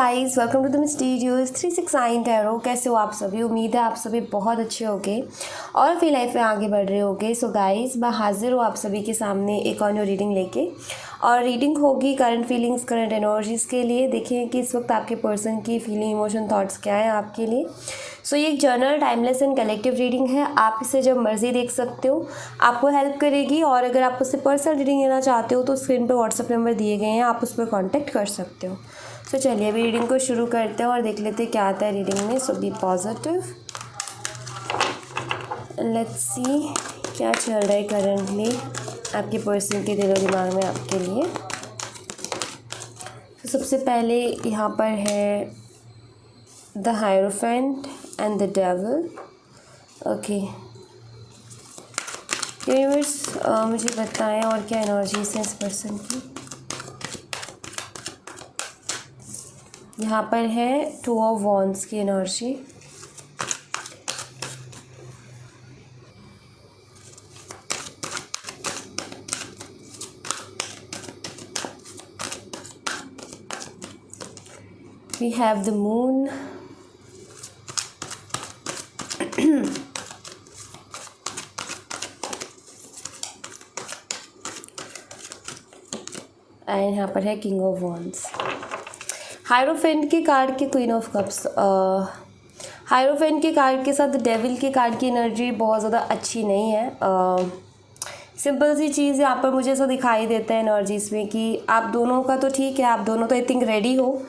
Guys, welcome to the mysterious 369 tarot. कैसे हो आप सभी? उम्मीद है आप सभी बहुत अच्छे होंगे और अपनी लाइफ में आगे बढ़ रहे होंगे। सो गाइस, मैं हाजिर हूँ आप सभी के सामने एक और न्यू रीडिंग लेके। और रीडिंग होगी करंट फीलिंग्स, करंट एनर्जीज़ के लिए। देखें कि इस वक्त आपके पर्सन की फीलिंग, इमोशन, थॉट्स क्या है आपके लिए। सो ये एक general, timeless and collective reading है। आप इसे जब मर्जी देख सकते हो, आपको हेल्प करेगी। और अगर आप उससे पर्सनल रीडिंग लेना चाहते हो तो स्क्रीन पर व्हाट्सएप नंबर दिए गए हैं, आप उस पर कॉन्टैक्ट कर सकते हो। सो चलिए अभी रीडिंग को शुरू करते हैं और देख लेते हैं क्या आता है रीडिंग में। सो बी पॉजिटिव, लेट्स सी क्या चल रहा है करंटली आपके पर्सन के दिलो दिमाग में आपके लिए। तो सबसे पहले यहाँ पर है the hierophant and the devil. Okay universe, मुझे बताएं और क्या एनर्जीज हैं इस पर्सन की। यहाँ पर है 2 ऑफ वॉन्ड्स की energy. We have the moon, and यहाँ पर है किंग ऑफ वॉन्ड्स। हायरोफेंट के कार्ड के क्वीन ऑफ कप्स। हायरोफेंट के कार्ड के साथ डेविल के कार्ड की एनर्जी बहुत ज़्यादा अच्छी नहीं है। सिंपल सी चीज़ यहाँ पर मुझे ऐसा दिखाई देता है एनर्जीज में कि आप दोनों का तो ठीक है, आप दोनों तो आई थिंक रेडी हो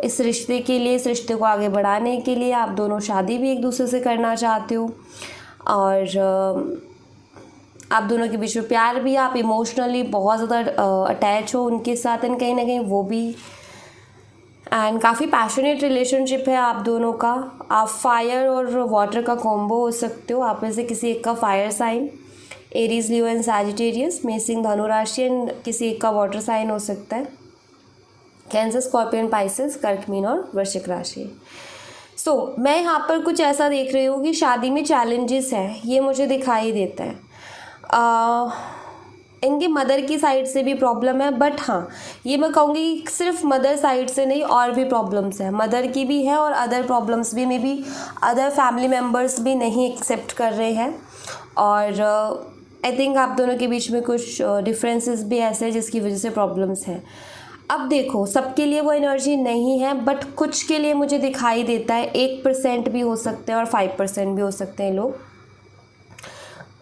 इस रिश्ते के लिए, इस रिश्ते को आगे बढ़ाने के लिए। आप दोनों शादी भी एक दूसरे से करना चाहते हो और आप दोनों के बीच में प्यार भी, आप इमोशनली बहुत ज़्यादा अटैच हो उनके साथ एंड कहीं ना कहीं वो भी। एंड काफ़ी पैशनेट रिलेशनशिप है आप दोनों का। आप फायर और वाटर का कॉम्बो हो सकते हो। आप में से किसी एक का fire sign, Aries, Leo and Sagittarius, मेषिंग, धनु राशि, एंड किसी एक का वाटर साइन हो सकता है, कैंसर, स्कॉर्पियन, पाइसेस, कर्क, मीन और वृश्चिक राशि। सो मैं यहाँ पर कुछ ऐसा देख रही हूँ कि शादी में चैलेंजेस हैं, ये मुझे दिखाई देता है। इनकी मदर की साइड से भी प्रॉब्लम है, बट हाँ ये मैं कहूँगी सिर्फ मदर साइड से नहीं, और भी प्रॉब्लम्स है, मदर की भी है और अदर प्रॉब्लम्स भी, may be other family members भी नहीं एक्सेप्ट कर रहे हैं। और आई थिंक आप दोनों के बीच में कुछ डिफरेंसेस भी ऐसे हैं जिसकी वजह से प्रॉब्लम्स हैं। अब देखो, सबके लिए वो एनर्जी नहीं है, बट कुछ के लिए मुझे दिखाई देता है। 1% भी हो सकते हैं और 5% भी हो सकते हैं लोग।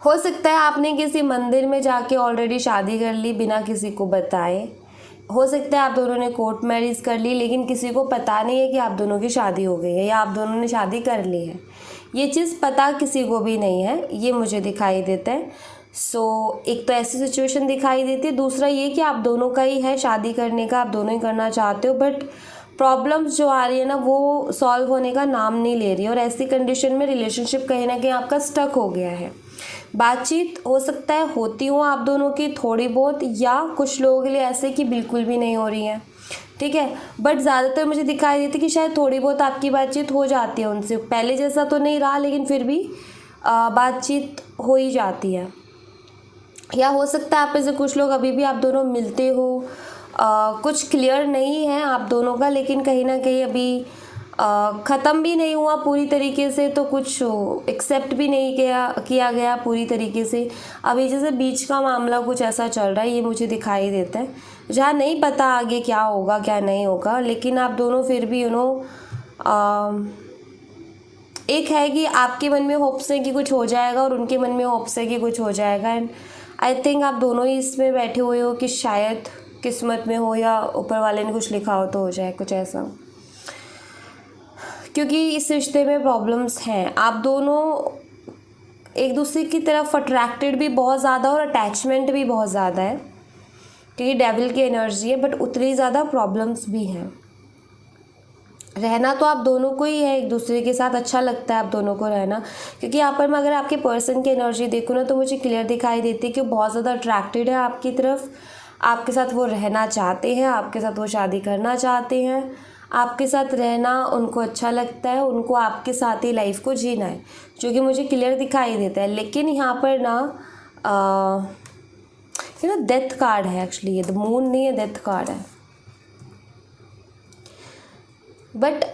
हो सकता है आपने किसी मंदिर में जाके ऑलरेडी शादी कर ली बिना किसी को बताए। हो सकता है आप दोनों ने कोर्ट मैरिज कर ली लेकिन किसी को पता नहीं है कि आप दोनों की शादी हो गई है या आप दोनों ने शादी कर ली है। ये चीज़ पता किसी को भी नहीं है, ये मुझे दिखाई देता है। सो एक तो ऐसी सिचुएशन दिखाई देती है। दूसरा ये कि आप दोनों का ही है शादी करने का, आप दोनों ही करना चाहते हो, बट प्रॉब्लम्स जो आ रही है ना वो सॉल्व होने का नाम नहीं ले रही है। और ऐसी कंडीशन में रिलेशनशिप कहीं ना कहीं आपका स्टक हो गया है। बातचीत हो सकता है होती हो आप दोनों की थोड़ी बहुत, या कुछ लोगों के लिए ऐसे कि बिल्कुल भी नहीं हो रही है, ठीक है। बट ज़्यादातर मुझे दिखाई देती कि शायद थोड़ी बहुत आपकी बातचीत हो जाती है उनसे। पहले जैसा तो नहीं रहा लेकिन फिर भी बातचीत हो ही जाती है। या हो सकता है आप में से कुछ लोग अभी भी आप दोनों मिलते हो, कुछ क्लियर नहीं है आप दोनों का, लेकिन कहीं ना कहीं अभी ख़त्म भी नहीं हुआ पूरी तरीके से, तो कुछ एक्सेप्ट भी नहीं किया गया पूरी तरीके से। अभी जैसे बीच का मामला कुछ ऐसा चल रहा है, ये मुझे दिखाई देता है, जहाँ नहीं पता आगे क्या होगा क्या नहीं होगा। लेकिन आप दोनों फिर भी एक है कि आपके मन में होप्स है कि कुछ हो जाएगा और उनके मन में होप्स है कि कुछ हो जाएगा। एंड आई थिंक आप दोनों ही इसमें बैठे हुए हो कि शायद किस्मत में हो या ऊपर वाले ने कुछ लिखा हो तो हो जाए कुछ ऐसा, क्योंकि इस रिश्ते में प्रॉब्लम्स हैं। आप दोनों एक दूसरे की तरफ अट्रैक्टेड भी बहुत ज़्यादा और अटैचमेंट भी बहुत ज़्यादा है, क्योंकि डेविल की एनर्जी है, बट उतनी ज़्यादा प्रॉब्लम्स भी हैं। रहना तो आप दोनों को ही है, एक दूसरे के साथ अच्छा लगता है आप दोनों को रहना, क्योंकि यहाँ पर मैं अगर आपके पर्सन की एनर्जी देखूँ ना तो मुझे क्लियर दिखाई देती है कि वो बहुत ज़्यादा अट्रैक्टेड है आपकी तरफ, आपके साथ वो रहना चाहते हैं, आपके साथ वो शादी करना चाहते हैं, आपके साथ रहना उनको अच्छा लगता है, उनको आपके साथ ही लाइफ को जीना है, जो कि मुझे क्लियर दिखाई देता है। लेकिन यहाँ पर ना डेथ कार्ड है एक्चुअली, ये द मून नहीं है, डेथ कार्ड है। बट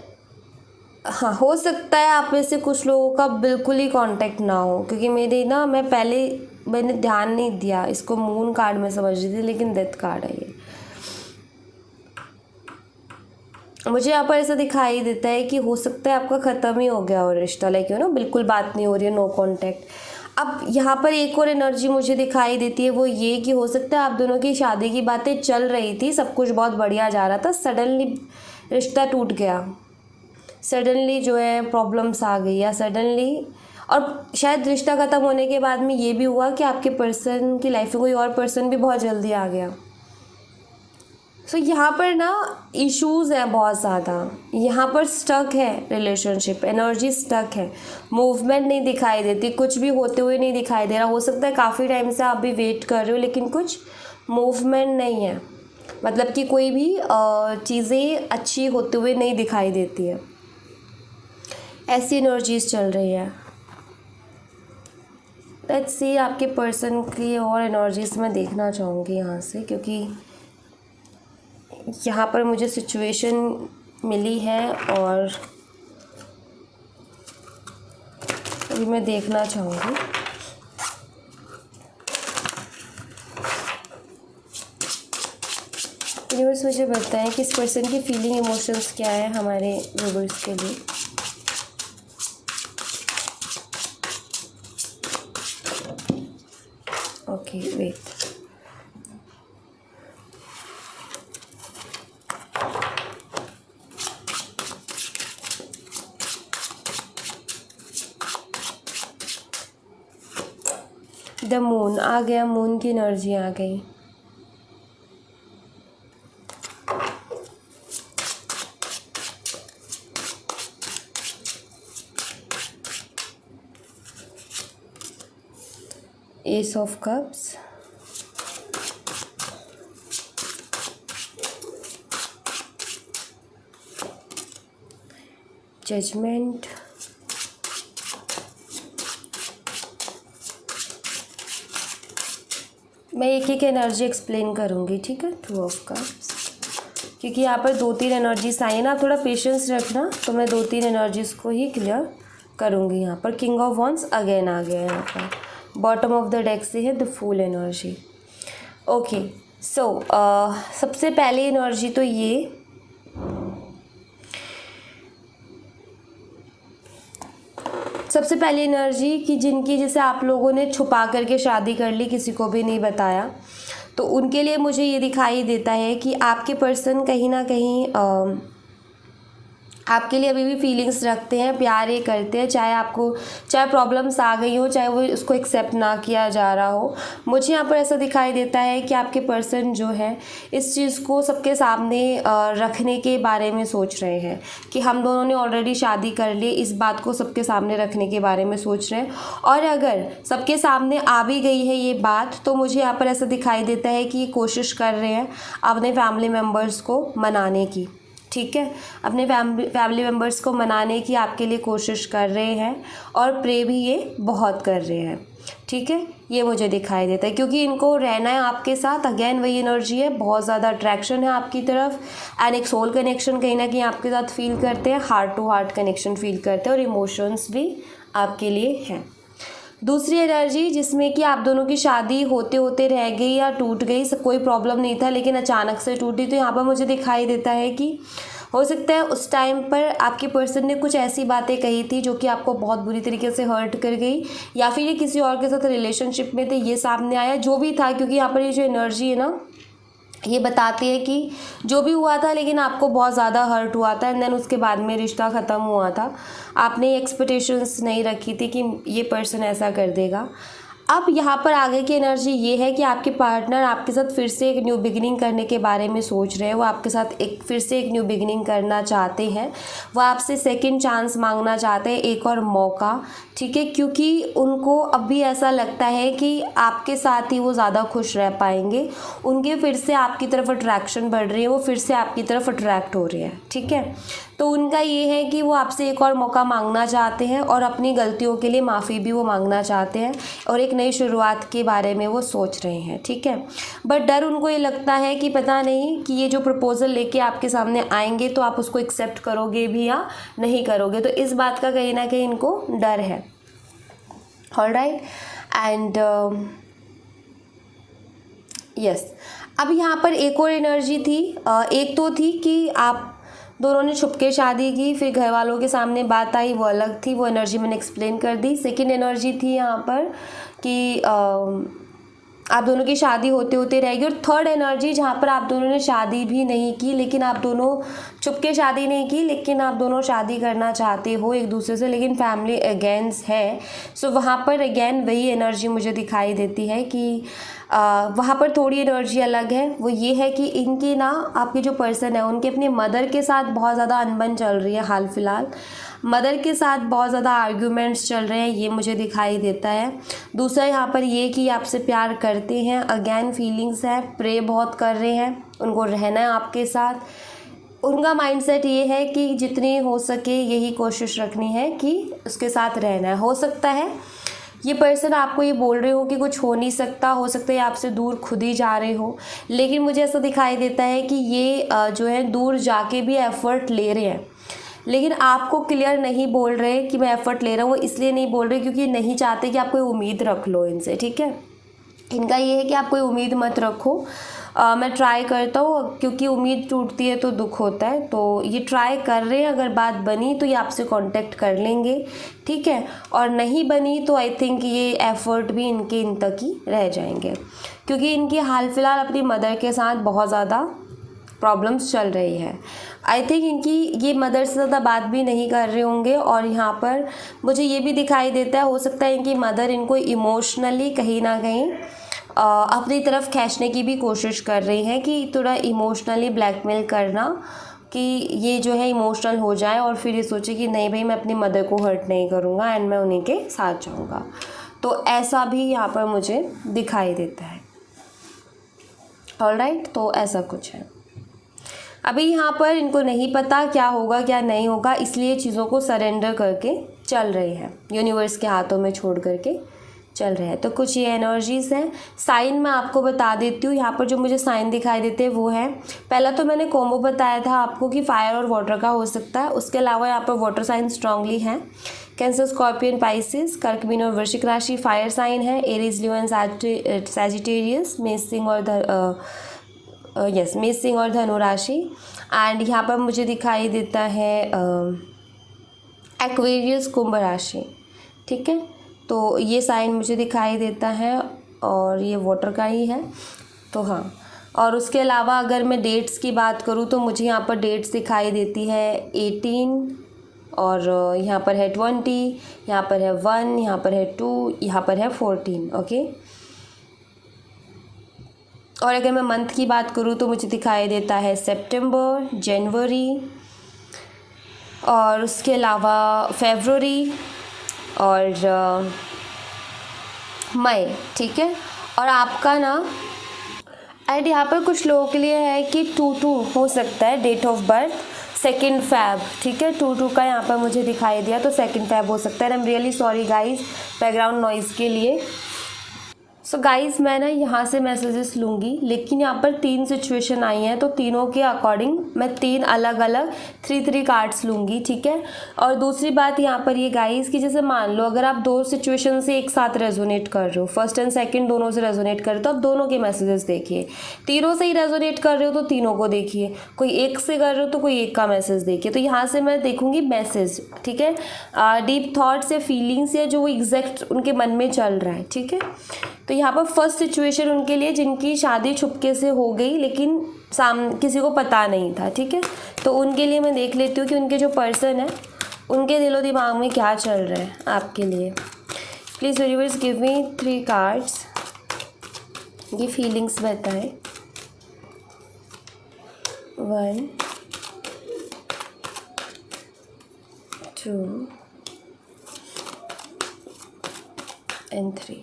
हाँ, हो सकता है आप में से कुछ लोगों का बिल्कुल ही कांटेक्ट ना हो, क्योंकि मैंने ध्यान नहीं दिया इसको, मून कार्ड में समझ रही थी लेकिन डेथ कार्ड है ये। मुझे यहाँ पर ऐसा दिखाई देता है कि हो सकता है आपका ख़त्म ही हो गया हो रिश्ता, लाइक बिल्कुल बात नहीं हो रही है, नो कांटेक्ट। अब यहाँ पर एक और एनर्जी मुझे दिखाई देती है, वो ये कि हो सकता है आप दोनों की शादी की बातें चल रही थी, सब कुछ बहुत बढ़िया जा रहा था, सडनली रिश्ता टूट गया, सडनली जो है प्रॉब्लम्स आ गई, या सडनली, और शायद रिश्ता ख़त्म होने के बाद में ये भी हुआ कि आपके पर्सन की लाइफ में कोई और पर्सन भी बहुत जल्दी आ गया। सो यहाँ पर ना इश्यूज़ हैं बहुत ज़्यादा, यहाँ पर स्टक है रिलेशनशिप, एनर्जी स्टक है, मूवमेंट नहीं दिखाई देती, कुछ भी होते हुए नहीं दिखाई दे रहा। हो सकता है काफ़ी टाइम से आप भी वेट कर रहे हो लेकिन कुछ मूवमेंट नहीं है, मतलब कि कोई भी चीज़ें अच्छी होते हुए नहीं दिखाई देती है, ऐसी एनर्जीज चल रही है। लेट्स सी आपके पर्सन की और एनर्जीज मैं देखना चाहूँगी यहाँ से, क्योंकि यहाँ पर मुझे सिचुएशन मिली है और अभी मैं देखना चाहूँगी। यूनिवर्स मुझे बताएं कि इस पर्सन की फीलिंग इमोशंस क्या है हमारे व्यूअर्स के लिए। ओके वेट, द मून आ गया, मून की एनर्जी आ गई। एस ऑफ कप्स, जजमेंट, मैं एक एनर्जी एक्सप्लेन करूँगी, ठीक है। टू ऑफ कप्स, क्योंकि यहाँ पर 2-3 एनर्जीज आई है ना, थोड़ा पेशेंस रखना, तो मैं 2-3 एनर्जीज को ही क्लियर करूँगी। यहाँ पर किंग ऑफ वॉन्ड्स अगेन आ गया, यहाँ पर बॉटम ऑफ द डेक से है the full energy. Okay so सबसे पहली एनर्जी तो ये, सबसे पहली एनर्जी कि जिनकी जैसे आप लोगों ने छुपा करके शादी कर ली, किसी को भी नहीं बताया, तो उनके लिए मुझे ये दिखाई देता है कि आपके पर्सन कहीं ना कहीं आपके लिए अभी भी फीलिंग्स रखते हैं, प्यार ये करते हैं, चाहे प्रॉब्लम्स आ गई हो, चाहे वो उसको एक्सेप्ट ना किया जा रहा हो। मुझे यहाँ पर ऐसा दिखाई देता है कि आपके पर्सन जो है इस चीज़ को सबके सामने रखने के बारे में सोच रहे हैं कि हम दोनों ने ऑलरेडी शादी कर ली, इस बात को सबके सामने रखने के बारे में सोच रहे हैं। और अगर सबके सामने आ भी गई है ये बात, तो मुझे यहाँ पर ऐसा दिखाई देता है कि ये कोशिश कर रहे हैं अपने फैमिली मेम्बर्स को मनाने की, ठीक है, अपने फैमिली मेम्बर्स को मनाने की आपके लिए कोशिश कर रहे हैं, और प्रे भी ये बहुत कर रहे हैं, ठीक है। ये मुझे दिखाई देता है क्योंकि इनको रहना है आपके साथ, अगेन वही एनर्जी है, बहुत ज़्यादा अट्रैक्शन है आपकी तरफ, एंड एक सोल कनेक्शन कहीं ना कहीं आपके साथ फील करते हैं, heart to heart connection feel करते हैं, और इमोशंस भी आपके लिए हैं। दूसरी एनर्जी जिसमें कि आप दोनों की शादी होते होते रह गई या टूट गई, कोई प्रॉब्लम नहीं था लेकिन अचानक से टूटी, तो यहाँ पर मुझे दिखाई देता है कि हो सकता है उस टाइम पर आपके पर्सन ने कुछ ऐसी बातें कही थी जो कि आपको बहुत बुरी तरीके से हर्ट कर गई, या फिर ये किसी और के साथ रिलेशनशिप में थे, ये सामने आया, जो भी था, क्योंकि यहाँ पर ये जो एनर्जी है ना, ये बताती है कि जो भी हुआ था लेकिन आपको बहुत ज़्यादा हर्ट हुआ था, एंड देन उसके बाद में रिश्ता ख़त्म हुआ था, आपने एक्सपेक्टेशंस नहीं रखी थी कि ये पर्सन ऐसा कर देगा। अब यहाँ पर आगे की एनर्जी ये है कि आपके पार्टनर आपके साथ फिर से एक न्यू बिगिनिंग करने के बारे में सोच रहे हैं, वो आपके साथ फिर से एक न्यू बिगिनिंग करना चाहते हैं, वो आपसे सेकंड चांस मांगना चाहते हैं, एक और मौका, ठीक है, क्योंकि उनको अभी ऐसा लगता है कि आपके साथ ही वो ज़्यादा खुश रह पाएंगे, उनके फिर से आपकी तरफ अट्रैक्शन बढ़ रही है, वो फिर से आपकी तरफ अट्रैक्ट हो रहे हैं, ठीक है। तो उनका ये है कि वो आपसे एक और मौका मांगना चाहते हैं और अपनी गलतियों के लिए माफ़ी भी वो मांगना चाहते हैं और एक नई शुरुआत के बारे में वो सोच रहे हैं, ठीक है। बट डर उनको ये लगता है कि पता नहीं कि ये जो प्रपोज़ल लेके आपके सामने आएंगे तो आप उसको एक्सेप्ट करोगे भी या नहीं करोगे, तो इस बात का कहीं ना कहीं इनको डर है। ऑलराइट, एंड यस, अब यहाँ पर एक और एनर्जी थी। एक तो थी कि आप दोनों ने छुपके शादी की, फिर घर वालों के सामने बात आई, वो अलग थी, वो एनर्जी मैंने एक्सप्लेन कर दी। सेकंड एनर्जी थी यहाँ पर कि आप दोनों की शादी होते होते रहेगी। और थर्ड एनर्जी जहाँ पर आप दोनों ने शादी भी नहीं की, लेकिन आप दोनों छुपके शादी नहीं की, लेकिन आप दोनों शादी करना चाहते हो एक दूसरे से, लेकिन फैमिली अगेंस्ट है। सो वहाँ पर अगेन वही एनर्जी मुझे दिखाई देती है कि वहाँ पर थोड़ी एनर्जी अलग है। वो ये है कि इनकी ना, आपके जो पर्सन है उनके अपने मदर के साथ बहुत ज़्यादा अनबन चल रही है हाल फिलहाल। मदर के साथ बहुत ज़्यादा आर्ग्यूमेंट्स चल रहे हैं, ये मुझे दिखाई देता है। दूसरा यहाँ पर ये कि आपसे प्यार करते हैं, अगेन फीलिंग्स है, प्रे बहुत कर रहे हैं, उनको रहना है आपके साथ। उनका माइंडसेट ये है कि जितनी हो सके यही कोशिश रखनी है कि उसके साथ रहना है। हो सकता है ये पर्सन आपको ये बोल रहे हो कि कुछ हो नहीं सकता, हो सकता है आपसे दूर खुद ही जा रहे हो, लेकिन मुझे ऐसा दिखाई देता है कि ये जो है दूर जाके भी एफ़र्ट ले रहे हैं, लेकिन आपको क्लियर नहीं बोल रहे कि मैं एफ़र्ट ले रहा हूँ। इसलिए नहीं बोल रहे क्योंकि नहीं चाहते कि आप कोई उम्मीद रख लो इनसे, ठीक है। इनका ये है कि आप कोई उम्मीद मत रखो, मैं ट्राई करता हूँ, क्योंकि उम्मीद टूटती है तो दुख होता है। तो ये ट्राई कर रहे हैं, अगर बात बनी तो ये आपसे कांटेक्ट कर लेंगे, ठीक है। और नहीं बनी तो आई थिंक ये एफ़र्ट भी इनके इन तक ही रह जाएंगे, क्योंकि इनकी हाल फिलहाल अपनी मदर के साथ बहुत ज़्यादा प्रॉब्लम्स चल रही है। आई थिंक इनकी ये मदर से ज़्यादा बात भी नहीं कर रहे होंगे। और यहाँ पर मुझे ये भी दिखाई देता है, हो सकता है इनकी मदर इनको इमोशनली कहीं ना कहीं अपनी तरफ खींचने की भी कोशिश कर रही हैं, कि थोड़ा इमोशनली ब्लैकमेल करना कि ये जो है इमोशनल हो जाए और फिर ये सोचे कि नहीं भाई मैं अपनी मदर को हर्ट नहीं करूँगा एंड मैं उन्हीं के साथ जाऊँगा। तो ऐसा भी यहाँ पर मुझे दिखाई देता है। ऑलराइट, तो ऐसा कुछ है। अभी यहाँ पर इनको नहीं पता क्या होगा क्या नहीं होगा, इसलिए चीज़ों को सरेंडर करके चल रहे हैं, यूनिवर्स के हाथों में छोड़ करके चल रहे हैं। तो कुछ ये एनर्जीज़ हैं। साइन मैं आपको बता देती हूँ। यहाँ पर जो मुझे साइन दिखाई देते हैं वो है, पहला तो मैंने कॉम्बो बताया था आपको कि फायर और वाटर का हो सकता है। उसके अलावा यहाँ पर वाटर साइन स्ट्रांगली हैं, कैंसर, स्कॉर्पियन, पाइसिस, कर्क, मीन और वृश्चिक राशि। फायर साइन है एरीज, लियो एंड सैजिटेरियस, मेष, सिंह और धनु राशि। एंड यहाँ पर मुझे दिखाई देता है एक्वेरियस, कुंभ राशि, ठीक है। तो ये साइन मुझे दिखाई देता है और ये वाटर का ही है, तो हाँ। और उसके अलावा अगर मैं डेट्स की बात करूँ तो मुझे यहाँ पर डेट्स दिखाई देती है 18 और यहाँ पर है 20, यहाँ पर है 1, यहाँ पर है 2, यहाँ पर है 14, ओके। और अगर मैं मंथ की बात करूँ तो मुझे दिखाई देता है सितंबर, जनवरी और उसके अलावा फरवरी और मई, ठीक है। और आपका ना एंड यहाँ पर कुछ लोगों के लिए है कि 2 हो सकता है डेट ऑफ बर्थ, 2 Feb, ठीक है। 2 का यहाँ पर मुझे दिखाई दिया, तो 2 Feb हो सकता है। I am really sorry guys background noise के लिए। सो गाइज़ मैं ना यहाँ से मैसेजेस लूँगी, लेकिन यहाँ पर 3 सिचुएशन आई हैं, तो तीनों के अकॉर्डिंग मैं 3 अलग अलग 3 कार्ड्स लूँगी, ठीक है। और दूसरी बात यहाँ पर ये गाइज़ कि जैसे मान लो अगर आप 2 सिचुएशन से एक साथ रेजोनेट कर रहे हो, फर्स्ट एंड सेकंड दोनों से रेजोनेट कर रहे हो, तो आप दोनों के मैसेजेस देखिए। तीनों से ही रेजोनेट कर रहे हो तो तीनों को देखिए, कोई एक से कर रहे हो तो कोई एक का मैसेज देखिए। तो यहाँ से मैं देखूँगी मैसेज, ठीक है, डीप थाट्स या फीलिंग्स या जो एग्जैक्ट उनके मन में चल रहा है, ठीक है। तो यहाँ पर फर्स्ट सिचुएशन उनके लिए जिनकी शादी छुपके से हो गई लेकिन किसी को पता नहीं था, ठीक है। तो उनके लिए मैं देख लेती हूँ कि उनके जो पर्सन है उनके दिलो दिमाग में क्या चल रहा है आपके लिए। Please universe give me 3 cards, ये फीलिंग्स बताएं। 1 2 and 3।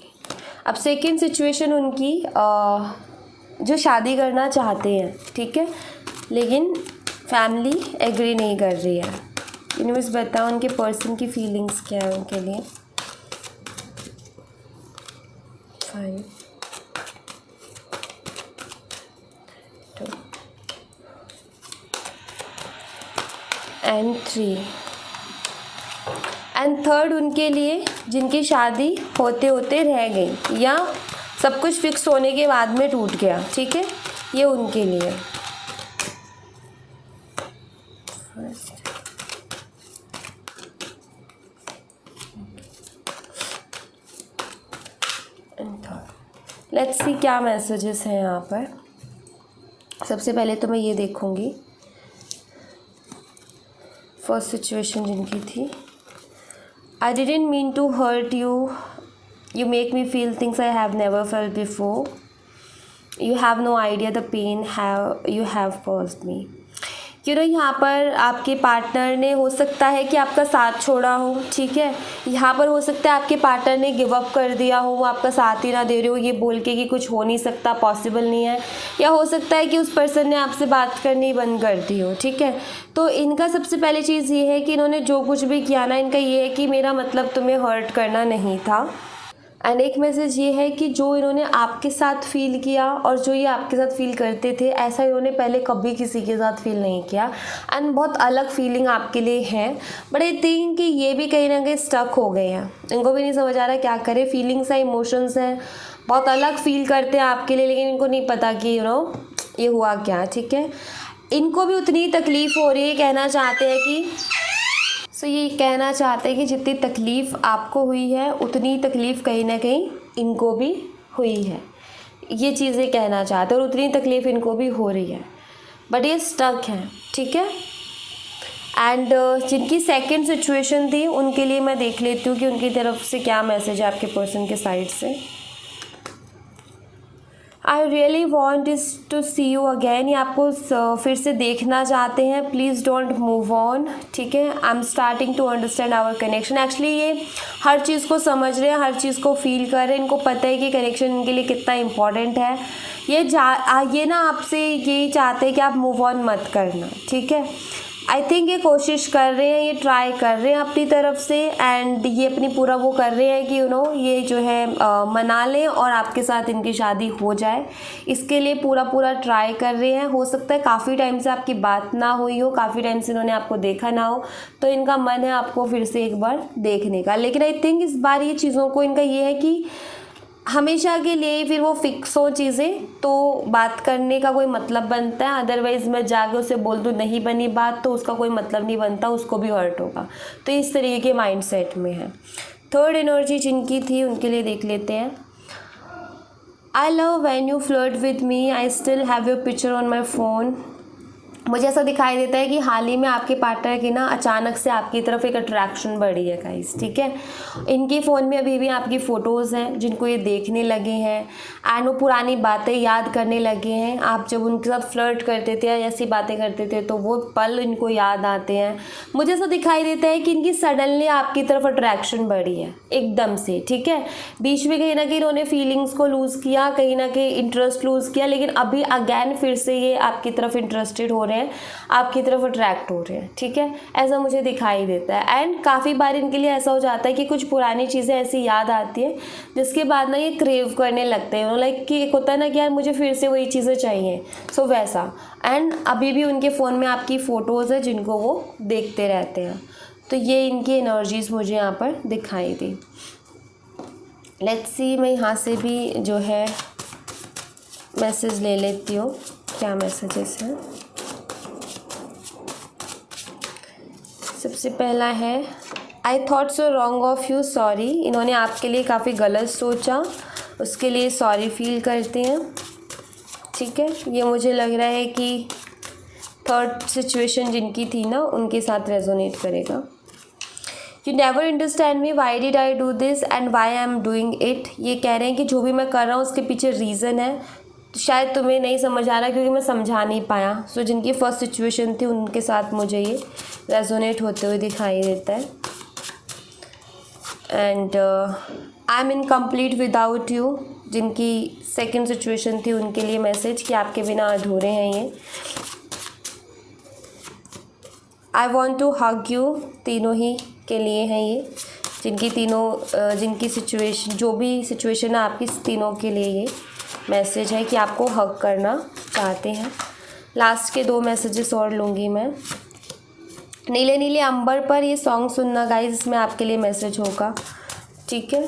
अब सेकेंड सिचुएशन उनकी जो शादी करना चाहते हैं, ठीक है, लेकिन फैमिली एग्री नहीं कर रही है। यूनिवर्स बताओ उनके पर्सन की फीलिंग्स क्या है उनके लिए। 5 2 एंड 3 एंड थर्ड उनके लिए जिनकी शादी होते होते रह गई या सब कुछ फिक्स होने के बाद में टूट गया, ठीक है, ये उनके लिए। लेट्स सी क्या मैसेजेस हैं यहाँ पर। सबसे पहले तो मैं ये देखूँगी फर्स्ट सिचुएशन जिनकी थी। I didn't mean to hurt you. You make me feel things I have never felt before. You have no idea the pain you have caused me. यहाँ पर आपके पार्टनर ने हो सकता है कि आपका साथ छोड़ा हो, ठीक है। यहाँ पर हो सकता है आपके पार्टनर ने गिव अप कर दिया हो, वो आपका साथ ही ना दे रहे हो ये बोल के कि कुछ हो नहीं सकता, पॉसिबल नहीं है। या हो सकता है कि उस पर्सन ने आपसे बात करनी बंद कर दी हो, ठीक है। तो इनका सबसे पहले चीज़ ये है कि इन्होंने जो कुछ भी किया ना, इनका ये है कि मेरा मतलब तुम्हें हर्ट करना नहीं था। एंड एक मैसेज ये है कि जो इन्होंने आपके साथ फील किया और जो ये आपके साथ फील करते थे, ऐसा इन्होंने पहले कभी किसी के साथ फील नहीं किया। एंड बहुत अलग फीलिंग आपके लिए है। बट आई थिंक कि ये भी कहीं ना कहीं स्टक हो गए हैं, इनको भी नहीं समझ आ रहा क्या करे। फीलिंग्स है, इमोशंस हैं, बहुत अलग फील करते हैं आपके लिए, लेकिन इनको नहीं पता कि ये हुआ क्या, ठीक है। इनको भी उतनी तकलीफ़ हो रही है, कहना चाहते हैं कि ये कहना चाहते हैं कि जितनी तकलीफ़ आपको हुई है उतनी तकलीफ़ कहीं ना कहीं इनको भी हुई है, ये चीज़ें कहना चाहते हैं। और उतनी तकलीफ़ इनको भी हो रही है, बट ये स्टक है, ठीक है। एंड जिनकी सेकंड सिचुएशन थी उनके लिए मैं देख लेती हूँ कि उनकी तरफ से क्या मैसेज है आपके पर्सन के साइड से। I really want is to see you again, ये आपको फिर से देखना चाहते हैं। प्लीज़ डोंट मूव ऑन, ठीक है। I am starting to understand our connection. Actually ये हर चीज़ को समझ रहे हैं, हर चीज़ को फील कर रहे हैं। इनको पता है कि कनेक्शन इनके लिए कितना इम्पॉर्टेंट है। ये ना आपसे यही चाहते हैं कि आप मूव ऑन मत करना, ठीक है। आई थिंक ये कोशिश कर रहे हैं, ये ट्राई कर रहे हैं अपनी तरफ से। एंड ये अपनी पूरा वो कर रहे हैं कि ये जो है मना लें और आपके साथ इनकी शादी हो जाए। इसके लिए पूरा ट्राई कर रहे हैं। हो सकता है काफ़ी टाइम से आपकी बात ना हुई हो, काफ़ी टाइम से इन्होंने आपको देखा ना हो, तो इनका मन है आपको फिर से एक बार देखने का। लेकिन आई थिंक इस बार ये चीज़ों को इनका ये है कि हमेशा के लिए फिर वो फिक्स हो चीज़ें, तो बात करने का कोई मतलब बनता है। अदरवाइज़ मैं जाके उसे बोल दूँ नहीं बनी बात, तो उसका कोई मतलब नहीं बनता, उसको भी हर्ट होगा। तो इस तरीके के माइंडसेट में है। थर्ड एनर्जी जिनकी थी उनके लिए देख लेते हैं। I love when you flirt with me, I still have your picture on my phone. मुझे ऐसा दिखाई देता है कि हाल ही में आपके पार्टनर की ना अचानक से आपकी तरफ एक अट्रैक्शन बढ़ी है गाइस, ठीक है। इनके फ़ोन में अभी भी आपकी फ़ोटोज़ हैं जिनको ये देखने लगे हैं। एंड वो पुरानी बातें याद करने लगे हैं। आप जब उनके साथ फ्लर्ट करते थे या ऐसी बातें करते थे तो वो पल इनको याद आते हैं। मुझे ऐसा दिखाई देता है कि इनकी सडनली आपकी तरफ अट्रैक्शन बढ़ी है एकदम से, ठीक है। बीच में कहीं ना कहीं इन्होंने फीलिंग्स को लूज़ किया, कहीं ना कहीं इंटरेस्ट लूज़ किया, लेकिन अभी अगैन फिर से ये आपकी तरफ इंटरेस्टेड हो रहे हैं, आपकी तरफ अट्रैक्ट हो रहे हैं, ठीक है। ऐसा मुझे दिखाई देता है। एंड काफ़ी बार इनके लिए ऐसा हो जाता है कि कुछ पुरानी चीज़ें ऐसी याद आती है जिसके बाद ना ये क्रेव करने लगते हैं। लाइक कि एक होता है ना कि यार मुझे फिर से वही चीज़ें चाहिए, सो वैसा। एंड अभी भी उनके फ़ोन में आपकी फ़ोटोज़ है जिनको वो देखते रहते हैं। तो ये इनकी एनर्जीज़ मुझे यहाँ पर दिखाई दी। लेट्स सी, मैं यहाँ से भी जो है मैसेज ले लेती हूँ, क्या मैसेजेस हैं। सबसे पहला है I thought so wrong of you, sorry. इन्होंने आपके लिए काफ़ी गलत सोचा, उसके लिए सॉरी फील करते हैं, ठीक है। ये मुझे लग रहा है कि थर्ड सिचुएशन जिनकी थी ना उनके साथ रेजोनेट करेगा। You never understand me, why did I do this and why I am doing it. ये कह रहे हैं कि जो भी मैं कर रहा हूँ उसके पीछे रीज़न है, शायद तुम्हें नहीं समझ आ रहा क्योंकि मैं समझा नहीं पाया। सो जिनकी फर्स्ट सिचुएशन थी उनके साथ मुझे ये रेजोनेट होते हुए दिखाई देता है। And I am incomplete without you, जिनकी सेकंड सिचुएशन थी उनके लिए मैसेज कि आपके बिना अधूरे हैं ये। I want to hug you, तीनों ही के लिए हैं ये, जिनकी सिचुएशन, जो भी सिचुएशन है आपकी, तीनों के लिए ये मैसेज है कि आपको हग करना चाहते हैं। लास्ट के 2 मैसेजेस और लूँगी मैं। नीले नीले अंबर पर ये सॉन्ग सुनना गाइस, इसमें आपके लिए मैसेज होगा, ठीक है।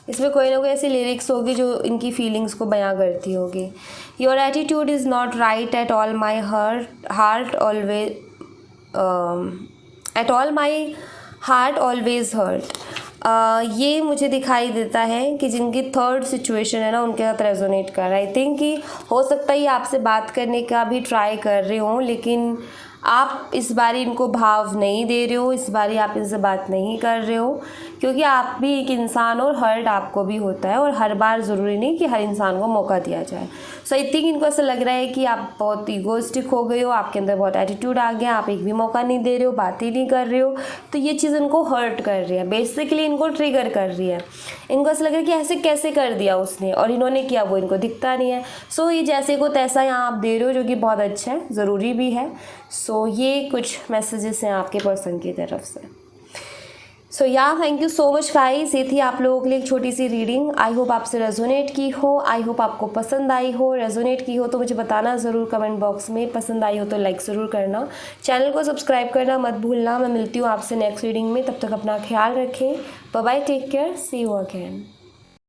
इसमें कोई ना कोई ऐसी लिरिक्स होगी जो इनकी फीलिंग्स को बयां करती होगी। Your attitude is not right at all my heart always, at all my heart always hurt. ये मुझे दिखाई देता है कि जिनकी थर्ड सिचुएशन है ना, उनके साथ रेजोनेट कर रहा है। आई थिंक कि हो सकता है ये आपसे बात करने का भी ट्राई कर रहे हो, लेकिन आप इस बारी इनको भाव नहीं दे रहे हो, इस बारी आप इनसे बात नहीं कर रहे हो, क्योंकि आप भी एक इंसान और हर्ट आपको भी होता है, और हर बार ज़रूरी नहीं कि हर इंसान को मौका दिया जाए। सो आई थिंक इनको ऐसा लग रहा है कि आप बहुत ईगोइस्टिक हो गए हो, आपके अंदर बहुत एटीट्यूड आ गया, आप एक भी मौका नहीं दे रहे हो, बात ही नहीं कर रहे हो, तो ये चीज़ इनको हर्ट कर रही है, बेसिकली इनको ट्रिगर कर रही है। इनको ऐसा लग रहा है कि ऐसे कैसे कर दिया उसने, और इन्होंने किया वो इनको दिखता नहीं है। सो ये जैसे को तैसा यहाँ आप दे रहे हो, जो कि बहुत अच्छा है, ज़रूरी भी है। सो ये कुछ मैसेजेस हैं आपके पर्सन की तरफ से। सो या thank you so much guys, ये थी आप लोगों के लिए एक छोटी सी रीडिंग। आई होप आपसे रेजोनेट की हो, आई होप आपको पसंद आई हो। रेजोनेट की हो तो मुझे बताना ज़रूर कमेंट बॉक्स में, पसंद आई हो तो लाइक ज़रूर करना, चैनल को सब्सक्राइब करना मत भूलना। मैं मिलती हूँ आपसे नेक्स्ट रीडिंग में, तब तक अपना ख्याल रखें। Bye bye, take care, see you again.